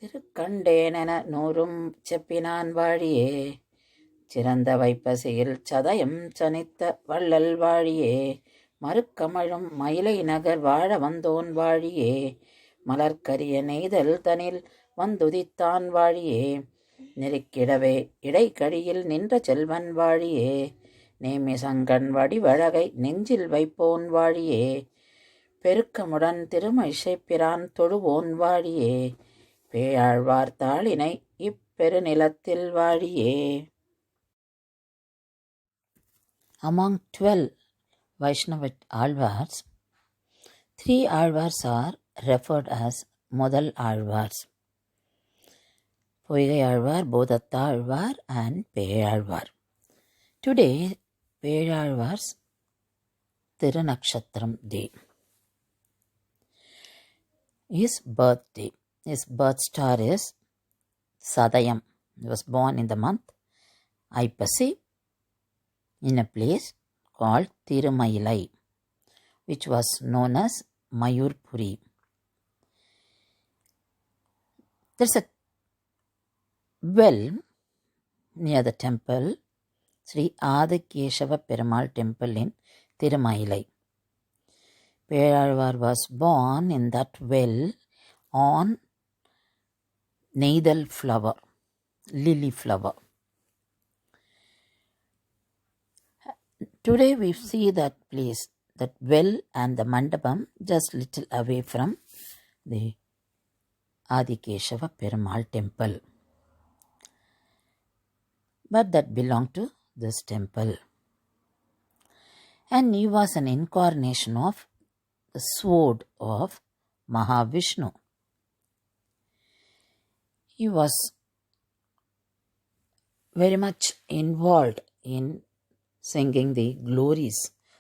திருக்கண்டேனென நூறும் செப்பினான் வாழியே, சிறந்த வைப்பசையில் சதயம் சனித்த வள்ளல் வாழியே, மறுக்கமழும் மயிலை நகர் வாழ வந்தோன் வாழியே, மலர்க்கரிய நெய்தல் தனில் வந்துதித்தான் வாழியே, நெருக்கிடவே இடைக்கழியில் நின்ற செல்வன் வாழியே, நேமிசங்கண் வடிவழகை நெஞ்சில் வைப்போன் வாழியே, பெருக்கமுடன் திருமழிசைப்பிரான் தொழுவோன் வாழியே, பேயாழ்வார் தாளினை இப்பெருநிலத்தில் வாழியே. Among 12 Vaishnava Alvars, 3 Alvars are referred as Modal Alvars: Poigai Alvar, Bodatta Alvar and Pei Azwar. Today, Pei Azwar's Thirunakshatram day. His birthday. His birth star is Sadayam. He was born in the month Aipasi in a place called Thirumailai, which was known as Mayurpuri. There's a well near the temple, Sri Adikeshava Perumal temple in Thirumailai. Pei Azwar was born in that well on neidal flower, lily flower. Today we see that place, that well and the mandapam just little away from the Adikeshava Perumal temple. But that belonged to this temple. And he was an incarnation of the sword of Mahavishnu. He was very much involved in singing the glories,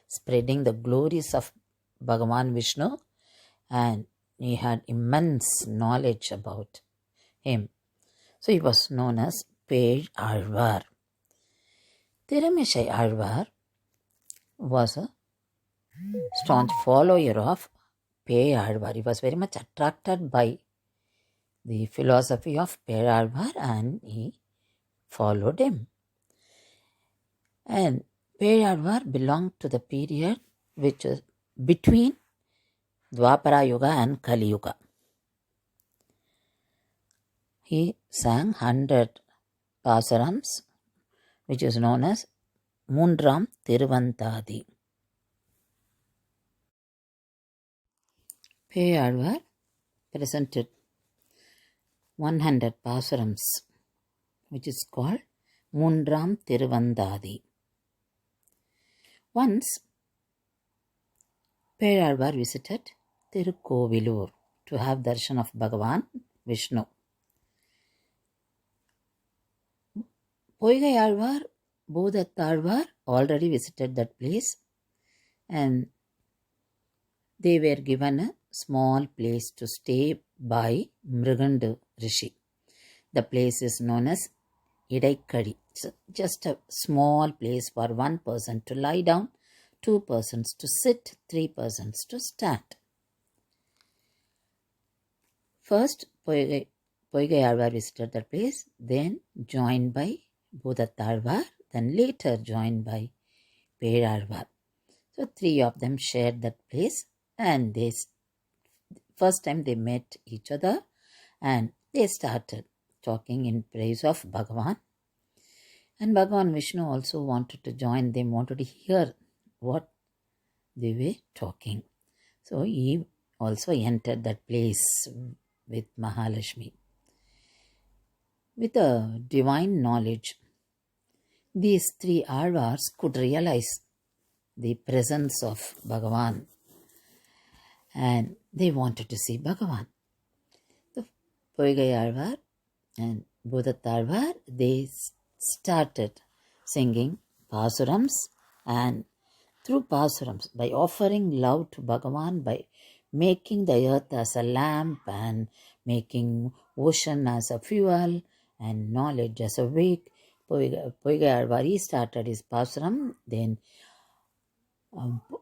spreading the glories of Bhagavan Vishnu, and he had immense knowledge about him. So he was known as Pei Azwar. Tirumizhi Azwar was a staunch follower of Pei Azwar. He was very much attracted by the philosophy of Pei Azwar and he followed him. And Pei Azwar belonged to the period which is between Dwapara Yuga and Kali Yuga. He sang 100 pasarams, which is known as Moondram Tiruvantadi. Pei Azwar presented 100 pasarams, which is called Moondram Tiruvantadi. Once, Pei Azwar visited Tirukovilur to have darshan of Bhagavan Vishnu. Poigai Azwar, Bodatta Azwar already visited that place and they were given a small place to stay by Mrigandu Rishi. The place is known as Idaikadi. It's just a small place for one person to lie down, 2 persons to sit, 3 persons to stand. First, Poigai Azwar visited that place, then joined by Bodatta Azwar, then later joined by Pei Azwar. So 3 of them shared that place and first time they met each other and they started talking in praise of Bhagavan. And Bhagavan Vishnu also wanted to join them, wanted to hear what they were talking. So he also entered that place with Mahalakshmi. With a divine knowledge, these 3 Alvars could realize the presence of Bhagavan and they wanted to see Bhagavan. The Poigai Azwar and Bodatta Azwar, they started singing pasurams, and through pasurams, by offering love to Bhagavan, by making the earth as a lamp and making ocean as a fuel and knowledge as a wick, Poigai Azwar, he started his pasuram, then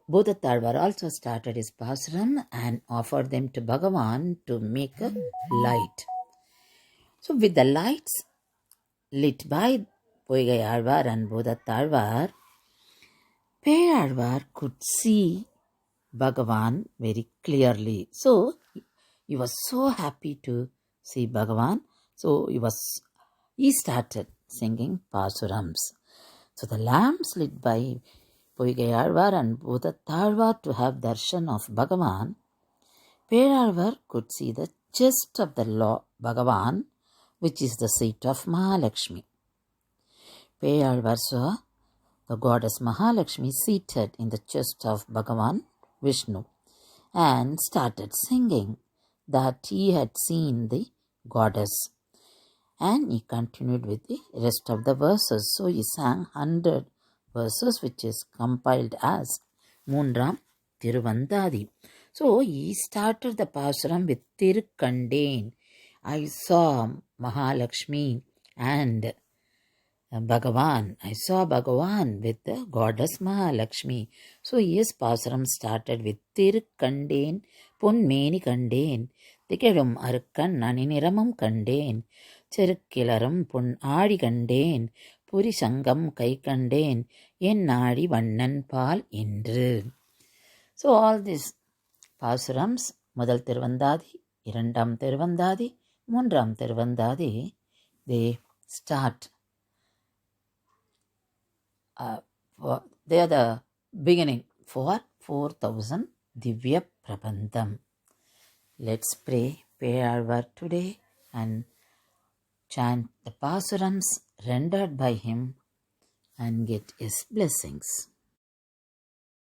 Bodatta Azwar also started his pasuram and offered them to Bhagavan to make a light. So with the lights lit by Poigai Azwar and Bodhat Azwar, Pei Azwar could see Bhagavan very clearly. So he was so happy to see Bhagavan. So he started singing Pasurams. So the lamps lit by Poigai Azwar and Bodhat Azwar to have darshan of Bhagavan, Pei Azwar could see the chest of the Lord Bhagavan, which is the seat of Mahalakshmi. Pei Azwar saw the goddess Mahalakshmi seated in the chest of Bhagavan Vishnu and started singing that he had seen the goddess. And he continued with the rest of the verses. So he sang 100 verses, which is compiled as Moonram Tiruvandadi. So he started the Pasuram with Tirukandeen. I saw Mahalakshmi and Bhagavan. I saw Bhagavan with the goddess Mahalakshmi. So his Pasuram started with Tirukandeen, Punmeni Kandeen, Tikadum Arkan Naniniramam Kandeen, Cherukkilaram Pun Adi Kandeen, Puri Sangam Kai Kandeen, En Nadi Vannan Pal Indru. So all these Pasurams, Madal Tiruvandadi, Irandam Tiruvandadi, Mundram Tiruvandadi, they start they are the beginning for 4000 Divya Prabandham. Let's pray Pei Azwar today and chant the Pasurams rendered by him and get his blessings.